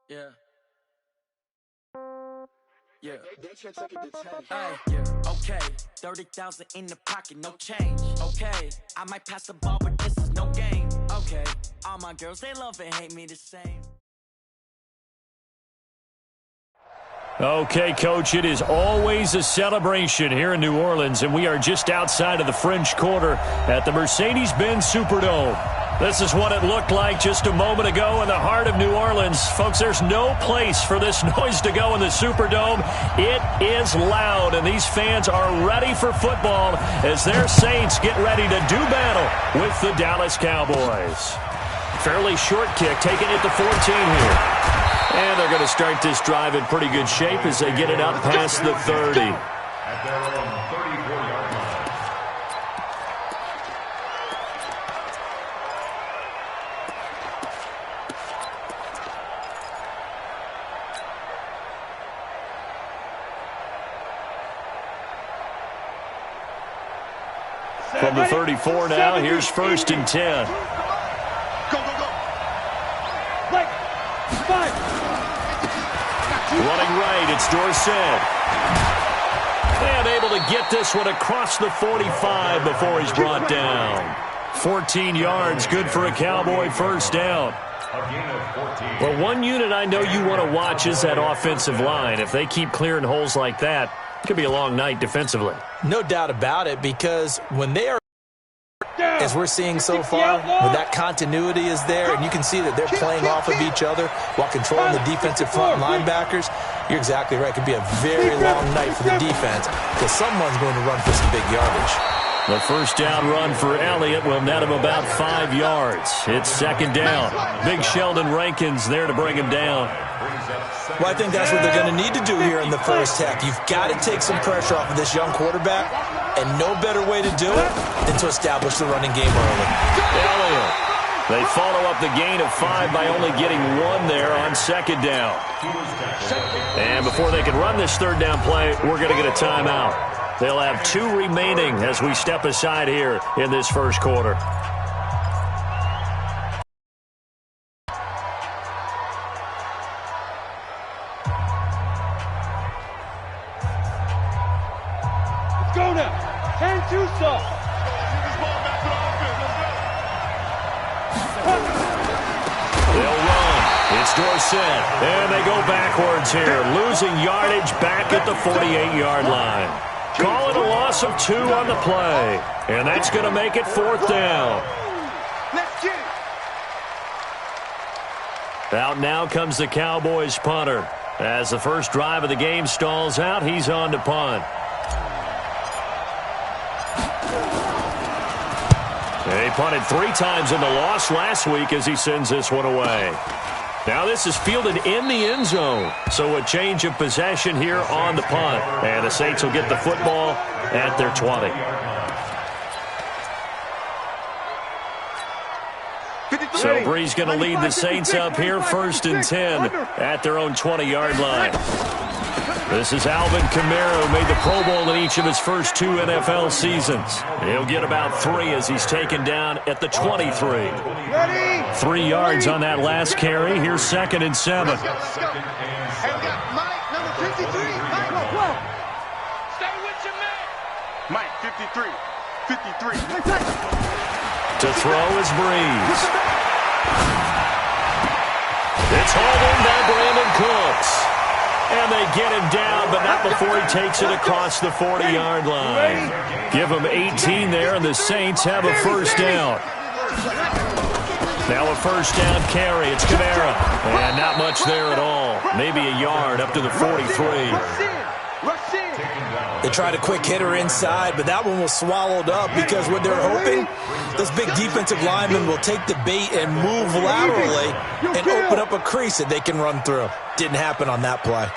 Yeah. Yeah. Hey, yeah. Okay. 30,000 in the pocket, no change. Okay. I might pass the ball, but this is no game. Okay. All my girls, they love and hate me the same. Okay, Coach, it is always a celebration here in New Orleans, and we are just outside of the French Quarter at the Mercedes-Benz Superdome. This is what it looked like just a moment ago in the heart of New Orleans. Folks, there's no place for this noise to go in the Superdome. It is loud, and these fans are ready for football as their Saints get ready to do battle with the Dallas Cowboys. Fairly short kick, taking it to 14 here. And they're going to start this drive in pretty good shape as they get it up past the 30. At their own 34-yard line. From the 34 now, here's 1st and 10. Running right, it's Dorsett. And able to get this one across the 45 before he's brought down. 14 yards, good for a Cowboy first down. Well, one unit I know you want to watch is that offensive line. If they keep clearing holes like that, it could be a long night defensively. No doubt about it, because when they are, as we're seeing so far, when that continuity is there, and you can see that they're playing off of each other while controlling the defensive front linebackers, you're exactly right. It could be a very long night for the defense because someone's going to run for some big yardage. The first down run for Elliott will net him about 5 yards. It's 2nd down. Big Sheldon Rankins there to bring him down. Well, I think that's what they're going to need to do here in the first half. You've got to take some pressure off of this young quarterback, and no better way to do it than to establish the running game early. Elliott. They follow up the gain of 5 by only getting 1 there on 2nd down. And before they can run this 3rd down play, we're going to get a timeout. They'll have 2 remaining as we step aside here in this first quarter. Let's go now. 10-2 stop. They'll run. It's Dorsett. And they go backwards here, losing yardage back at the 48-yard line. Call it a loss of 2 on the play. And that's going to make it 4th down. Out now comes the Cowboys punter. As the first drive of the game stalls out, he's on to punt. He punted 3 times in the loss last week as he sends this one away. Now this is fielded in the end zone. So a change of possession here on the punt. And the Saints will get the football at their 20. So Bree's going to lead the Saints up here 1st and 10 at their own 20-yard line. This is Alvin Kamara, who made the Pro Bowl in each of his first 2 NFL seasons. He'll get about 3 as he's taken down at the 23. 3 yards on that last carry. Here's 2nd and 7. Stay with your man. Mike, 53. 53. To throw is Breeze. It's hauled in by Brandon Cooks. And they get him down, but not before he takes it across the 40-yard line. Give him 18 there, and the Saints have a first down. Now a first down carry. It's Kamara. And not much there at all. Maybe a yard up to the 43. They tried a quick hitter inside, but that one was swallowed up because what they're hoping, those big defensive linemen will take the bait and move laterally and open up a crease that they can run through. Didn't happen on that play.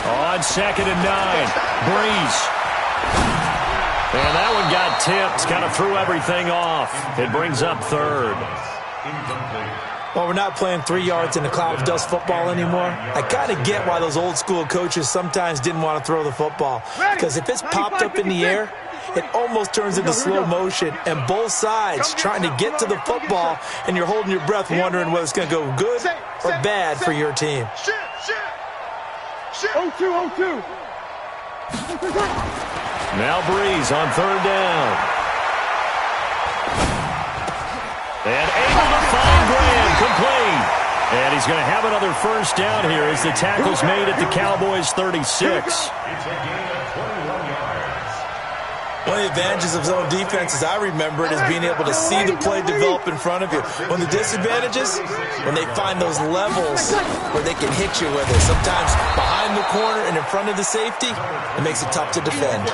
On 2nd and 9, Breeze. And that one got tipped, kind of threw everything off. It brings up 3rd. Well, we're not playing 3 yards in a cloud of dust football anymore. I kind of get why those old school coaches sometimes didn't want to throw the football. Because if it's popped up in the air, it almost turns into slow motion, and both sides trying to get to the football, and you're holding your breath wondering whether it's going to go good or bad for your team. 0-2. Now Breeze on third down. And able to find Graham, complete. And he's going to have another first down here as the tackle's made at the Cowboys' 36. It's a gain of 21 yards. One of the advantages of zone defense, as I remember it, is being able to see the play develop in front of you. One of the disadvantages, when they find those levels where they can hit you with it, sometimes behind the corner and in front of the safety, it makes it tough to defend.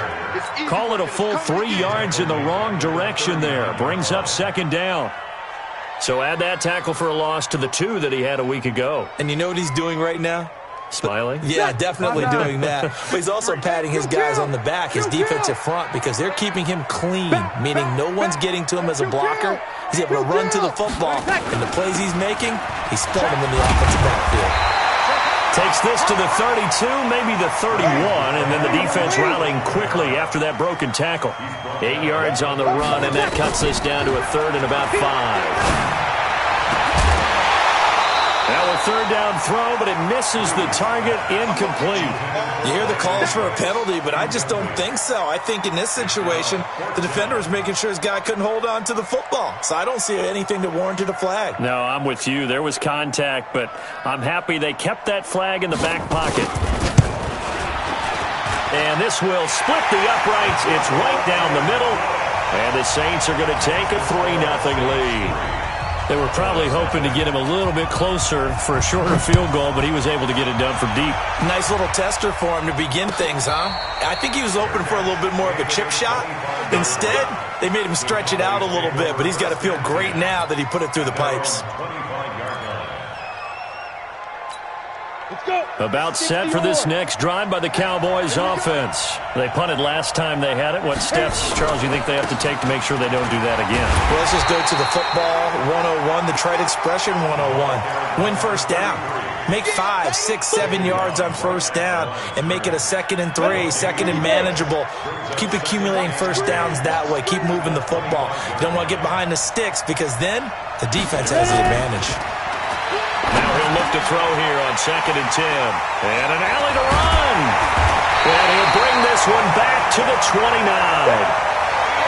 Call it a full 3 yards in the wrong direction there. Brings up second down. So add that tackle for a loss to the 2 that he had a week ago. And you know what he's doing right now? Smiling? Yeah, definitely doing that. But he's also patting his guys on the back, his defensive front, because they're keeping him clean, meaning no one's getting to him as a blocker. He's able to run to the football, and the plays he's making, he's spelling them in the offensive backfield. Takes this to the 32, maybe the 31, and then the defense rallying quickly after that broken tackle. 8 yards on the run, and that cuts this down to a third and about 5. Now a third down throw, but it misses the target, incomplete. You hear the calls for a penalty, but I just don't think so. I think in this situation, the defender was making sure his guy couldn't hold on to the football. So I don't see anything that warranted a flag. No, I'm with you. There was contact, but I'm happy they kept that flag in the back pocket. And this will split the uprights. It's right down the middle. And the Saints are going to take a 3-0 lead. They were probably hoping to get him a little bit closer for a shorter field goal, but he was able to get it done from deep. Nice little tester for him to begin things, huh? I think he was hoping for a little bit more of a chip shot. Instead, they made him stretch it out a little bit, but he's got to feel great now that he put it through the pipes. About set for this next drive by the Cowboys offense. They punted last time they had it. What steps, Charles, you think they have to take to make sure they don't do that again? Well, let's just go to the football 101, the trade expression 101. Win first down. Make 5, 6, 7 yards on first down and make it a 2nd and 3, 2nd and manageable. Keep accumulating first downs that way. Keep moving the football. You don't want to get behind the sticks because then the defense has the advantage. Now he'll look to throw here on 2nd and 10. And an alley to run. And he'll bring this one back to the 29.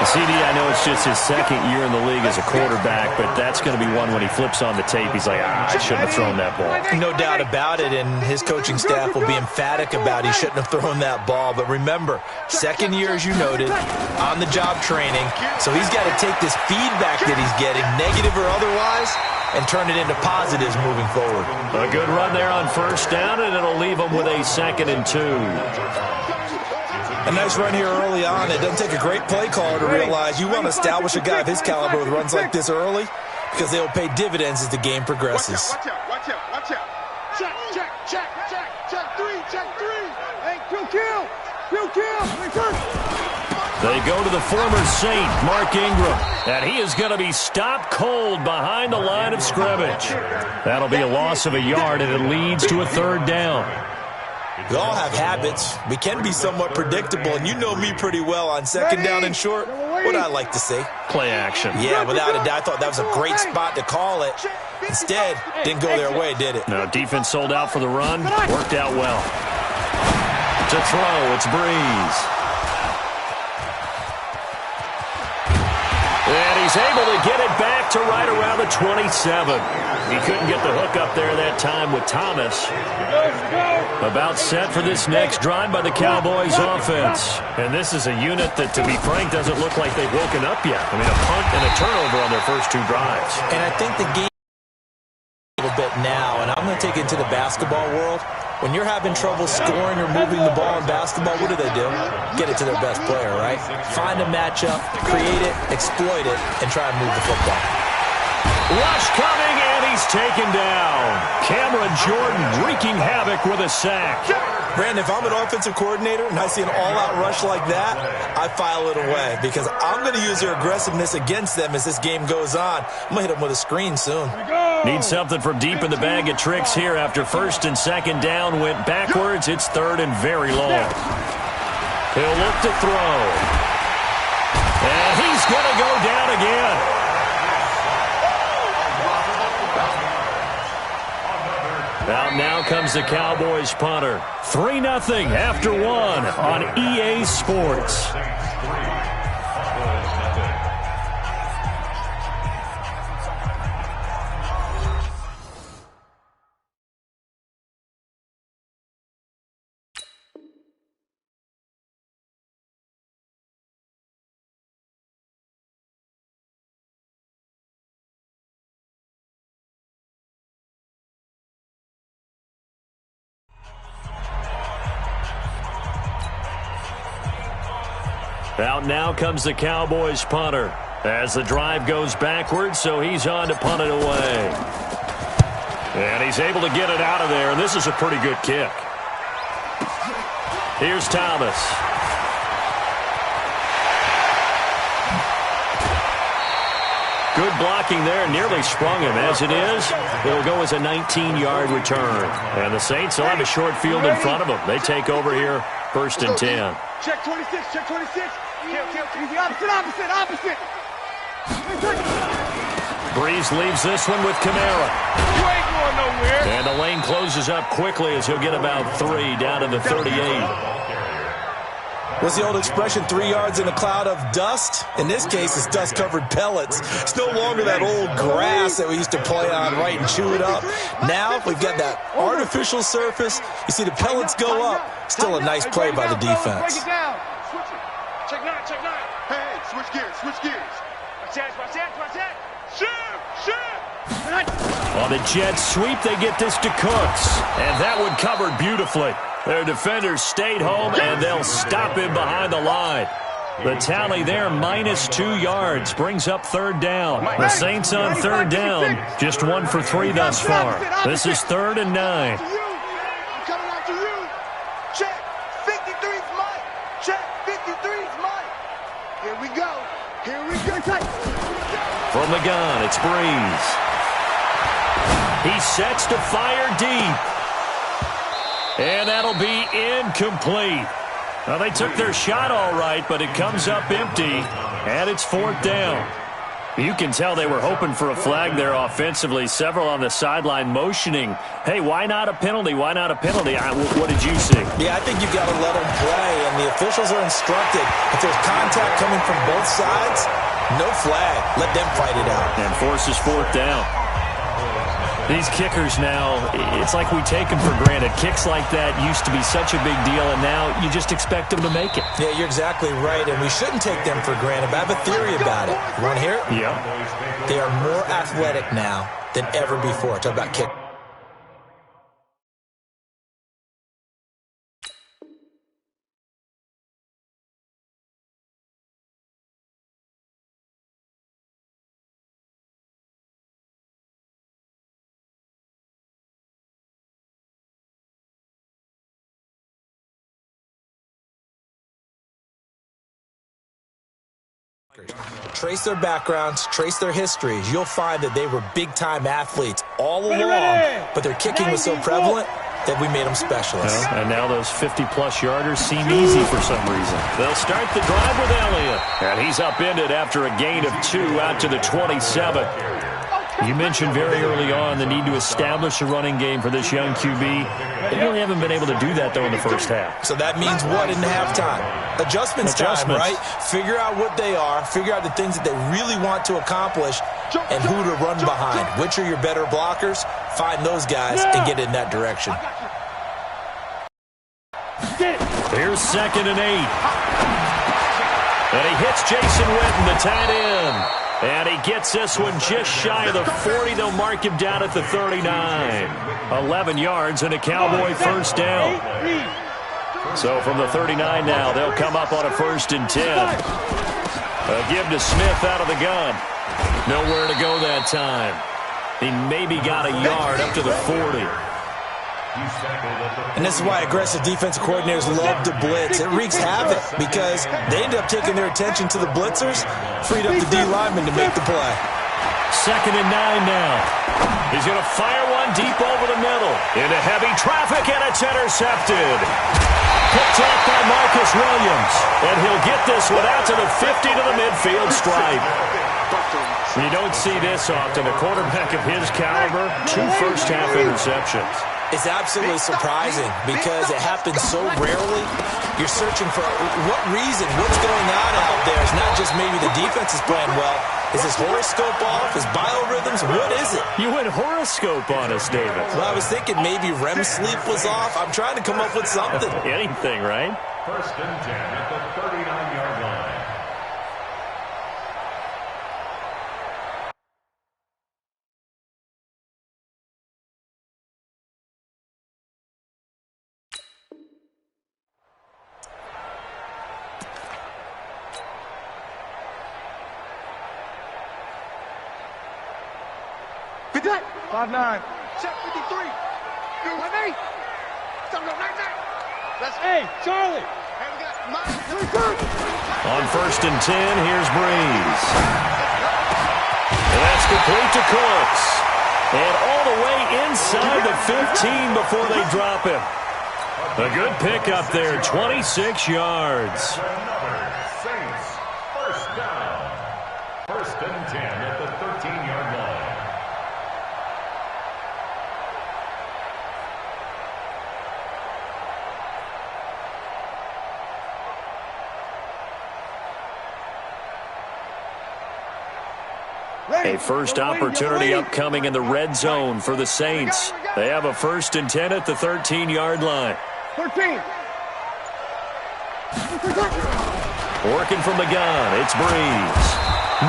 CD, I know it's just his 2nd year in the league as a quarterback, but that's going to be one when he flips on the tape. He's like, I shouldn't have thrown that ball. No doubt about it, and his coaching staff will be emphatic about he shouldn't have thrown that ball. But remember, 2nd year, as you noted, on-the-job training, so he's got to take this feedback that he's getting, negative or otherwise, and turn it into positives moving forward. A good run there on first down, and it'll leave him with a 2nd and 2. A nice run here early on. It doesn't take a great play caller to realize you want to establish a guy of his caliber with runs like this early because they will pay dividends as the game progresses. Watch out. Check 3. Hey, kill. They go to the former Saint, Mark Ingram, and he is going to be stopped cold behind the line of scrimmage. That'll be a loss of a yard, and it leads to a 3rd down. We all have habits. We can be somewhat predictable, and you know me pretty well on 2nd down and short. What I like to say? Play action. Yeah, without a doubt. I thought that was a great spot to call it. Instead, didn't go their way, did it? No, defense sold out for the run. Worked out well. To throw, it's Breeze. And he's able to get it back to right around the 27. He couldn't get the hook up there that time with Thomas. About set for this next drive by the Cowboys offense. And this is a unit that, to be frank, doesn't look like they've woken up yet. I mean, a punt and a turnover on their first 2 drives. And I think the game a little bit now, and I'm going to take it into the basketball world. When you're having trouble scoring or moving the ball in basketball, what do? Get it to their best player, right? Find a matchup, create it, exploit it, and try and move the football. Rush coming, and he's taken down. Cameron Jordan wreaking havoc with a sack. Brandon, if I'm an offensive coordinator and I see an all-out rush like that, I file it away because I'm going to use their aggressiveness against them as this game goes on. I'm going to hit them with a screen soon. Need something from deep in the bag of tricks here after 1st and 2nd down went backwards. It's 3rd and very long. He'll look to throw. And he's going to go down again. Out now comes the Cowboys punter. 3-0 after 1 on EA Sports. Out now comes the Cowboys punter as the drive goes backwards, so he's on to punt it away. And he's able to get it out of there, and this is a pretty good kick. Here's Thomas. Good blocking there, nearly sprung him. As it is, it'll go as a 19-yard return. And the Saints will have a short field in front of them. They take over here, 1st and 10. Check 26, check 26. Easy, opposite. Breeze leaves this one with Kamara. You ain't going nowhere. And the lane closes up quickly as he'll get about 3 down to the 38. What's the old expression, 3 yards in a cloud of dust? In this case, it's dust-covered pellets. It's no longer that old grass that we used to play on, right, and chew it up. Now we've got that artificial surface. You see the pellets go up. Still a nice play by the defense. Break it down. Switch it. Check 9. Hey, switch gears. Watch that. Shoot. On the jet sweep, they get this to Cooks. And that one covered beautifully. Their defenders stayed home, and they'll stop him behind the line. The tally there, -2 yards, brings up 3rd down. The Saints on 3rd down, just 1 for 3 thus far. This is 3rd and 9. Coming after you. Check. 53's Mike. Check. 53's Mike. Here we go. From the gun, it's Breeze. He sets to fire deep. And that'll be incomplete. Now, they took their shot all right, but it comes up empty, and it's 4th down. You can tell they were hoping for a flag there offensively. Several on the sideline motioning, hey, why not a penalty? Why not a penalty? What did you see? Yeah, I think you've got to let them play, and the officials are instructed. If there's contact coming from both sides, no flag. Let them fight it out. And forces 4th down. These kickers now, it's like we take them for granted. Kicks like that used to be such a big deal, and now you just expect them to make it. Yeah, you're exactly right, and we shouldn't take them for granted. But I have a theory about it. You want to hear it? Yeah. They are more athletic now than ever before. Talk about kick. Trace their backgrounds, trace their histories. You'll find that they were big-time athletes all along, but their kicking was so prevalent that we made them specialists. Well, and now those 50-plus yarders seem easy for some reason. They'll start the drive with Elliott, and he's upended after a gain of 2 out to the 27. You mentioned very early on the need to establish a running game for this young QB. They really haven't been able to do that, though, in the first half. So that means what in halftime? Adjustments time, right? Figure out what they are, figure out the things that they really want to accomplish, and who to run behind. Which are your better blockers? Find those guys and get in that direction. Here's 2nd and 8. And he hits Jason Witten, the tight end. And he gets this one just shy of the 40. They'll mark him down at the 39. 11 yards and a Cowboy 1st down. So from the 39 now, they'll come up on a 1st and 10. A give to Smith out of the gun. Nowhere to go that time. He maybe got a yard up to the 40. And this is why aggressive defensive coordinators love to blitz. It wreaks havoc because they end up taking their attention to the blitzers, freed up the D lineman to make the play. 2nd and 9 now. He's going to fire one deep over the middle. Into heavy traffic, and it's intercepted. Picked off by Marcus Marcus Williams. And he'll get this one out to the 50 to the midfield stripe. You don't see this often. A quarterback of his caliber, 2 first-half interceptions. It's absolutely surprising because it happens so rarely. You're searching for what reason, what's going on out there. It's not just maybe the defense is playing well. Is his horoscope off? His biorhythms? What is it? You went horoscope on us, David. Well, I was thinking maybe REM sleep was off. I'm trying to come up with something. Anything, right? First and 10 at the 39-yard line. That 5'9". Check 53. You with me? Let's hey, Charlie. Hey, we got on first and 10, here's Breeze. And that's complete to Cooks. And all the way inside the 15 before they drop him. A good pickup there, 26 yards. Another Saints first down. First and 10 at the 13-yard line. A first opportunity upcoming in the red zone for the Saints. They have a first and 10 at the 13-yard line. 13. Working from the gun, it's Breeze.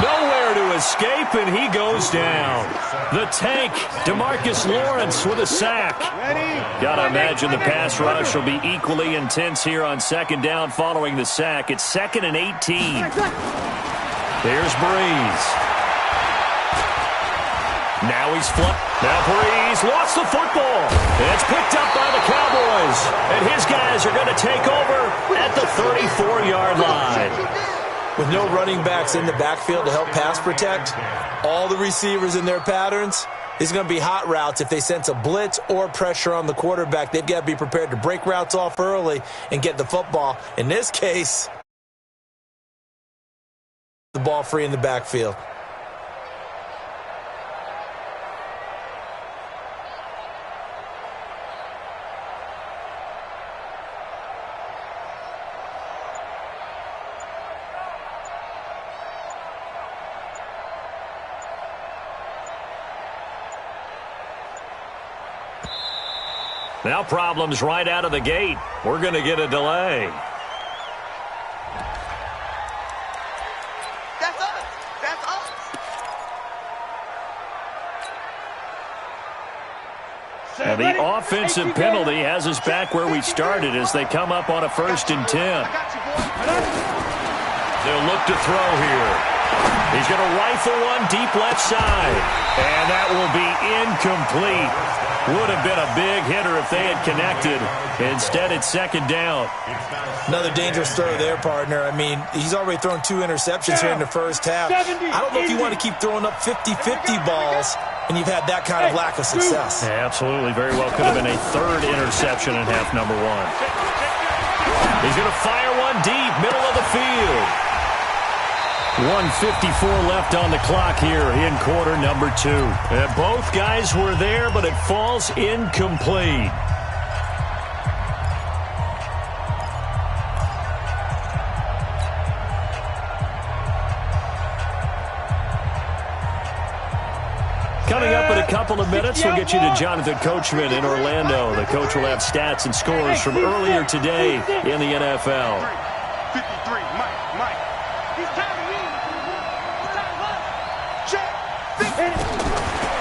Nowhere to escape, and he goes down. The tank, DeMarcus Lawrence with a sack. Gotta imagine the pass rush will be equally intense here on second down following the sack. It's 2nd and 18. There's Breeze. Now he's flipped. Now Breeze lost the football. It's picked up by the Cowboys. And his guys are going to take over at the 34-yard line. With no running backs in the backfield to help pass protect, all the receivers in their patterns, these are going to be hot routes. If they sense a blitz or pressure on the quarterback, they've got to be prepared to break routes off early and get the football. In this case, the ball free in the backfield. Now problems right out of the gate. We're going to get a delay. That's us. That's us. And the offensive penalty has us back where we started as they come up on a first and 10. They'll look to throw here. He's going to rifle one deep left side. And that will be incomplete. Would have been a big hitter if they had connected. Instead, it's second down. Another dangerous throw there, partner. I mean, he's already thrown 2 interceptions here in the first half. I don't know if you want to keep throwing up 50-50 balls, and you've had that kind of lack of success. Yeah, absolutely. Very well could have been a 3rd interception in half number 1. He's going to fire one deep, middle of the field. 1:54 left on the clock here in quarter number 2. And both guys were there, but it falls incomplete. Coming up in a couple of minutes, we'll get you to Jonathan Coachman in Orlando. The coach will have stats and scores from earlier today in the NFL. 53, Mike. He's timing me. He's timing us. Check. 50.